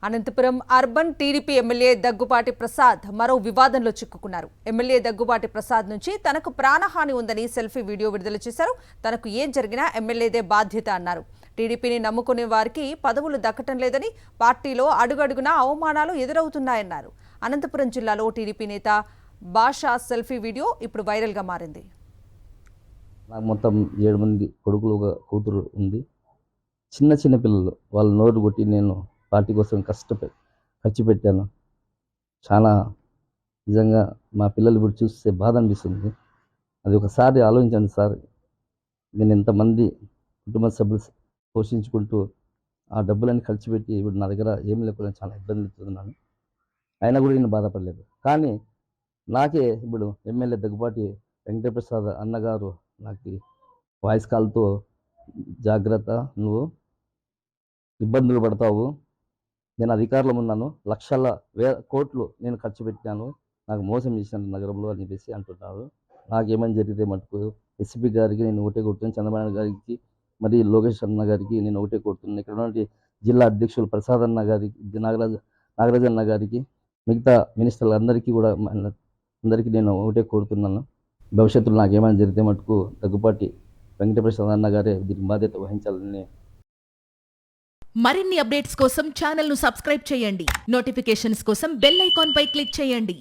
Anantapuram urban TDP MLA Daggubati Prasad మరో వివాదంలో చిక్కుకున్నారు. MLA Daggubati Prasad నుంచి తనకు ప్రాణహాని ఉందని సెల్ఫీ వీడియో విడుదల చేశారు. తనకు ఏం జరిగినా ఎమ్మెల్యేదే బాధ్యత అన్నారు. టీడీపీని నమ్ముకునే వారికి పదవులు దక్కటం లేదని, పార్టీలో అడుగడుగునా అవమానాలు ఎదురవుతున్నాయన్నారు. అనంతపురం జిల్లాలో టీడీపీ నేత బాషా సెల్ఫీ వీడియో ఇప్పుడు వైరల్గా మారింది. నాకు మొత్తం 7 మంది కొడుకులు, ఒక కూతురు ఉంది. చిన్న పిల్లలు, వాళ్ళ నోరు కొట్టి నేను పార్టీ కోసం ఖర్చు పెట్టాను. చాలా నిజంగా మా పిల్లలు ఇప్పుడు చూస్తే బాధ అనిపిస్తుంది. అది ఒకసారి ఆలోచించండి సార్. నేను ఎంతమంది కుటుంబ సభ్యులు పోషించుకుంటూ ఆ డబ్బులన్నీ ఖర్చు పెట్టి ఇప్పుడు నా దగ్గర ఏం లేకుండా చాలా ఇబ్బందులు పడుతున్నాను. అయినా కూడా నేను బాధపడలేదు. కానీ నాకే ఇప్పుడు ఎమ్మెల్యే దగ్గుబాటి వెంకటప్రసాద్ అన్నగారు నాకు వాయిస్ కాల్తో జాగ్రత్త, నువ్వు ఇబ్బందులు పడతావు, నేను అధికారంలో ఉన్నాను, లక్షల కోట్లు నేను ఖర్చు పెట్టాను, నాకు మోసం చేసినాను నగరంలో అని చెప్పేసి అంటున్నారు. నాకేమని జరిగితే మటుకు ఎస్పీ గారికి నేను ఒకటే కోరుతున్నాను, చంద్రబాబు గారికి, మరి లోకేష్ అన్న గారికి నేను ఒకటే కోరుతున్నాను. ఇక్కడ ఉన్నటువంటి జిల్లా అధ్యక్షులు ప్రసాద్ అన్న గారికి, నాగరాజ్ అన్న గారికి, మిగతా మినిస్టర్లు అందరికీ కూడా అందరికీ నేను ఒకటే కోరుతున్నాను. భవిష్యత్తులో నాకేమైనా జరిగితే మటుకు దగ్గుబాటి వెంకటప్రసాద్ అన్న గారే దీనికి బాధ్యత వహించాలని. మరిన్ని అప్డేట్స్ కోసం ఛానల్ ను సబ్స్క్రైబ్ చేయండి. నోటిఫికేషన్స్ కోసం బెల్ ఐకాన్ పై క్లిక్ చేయండి.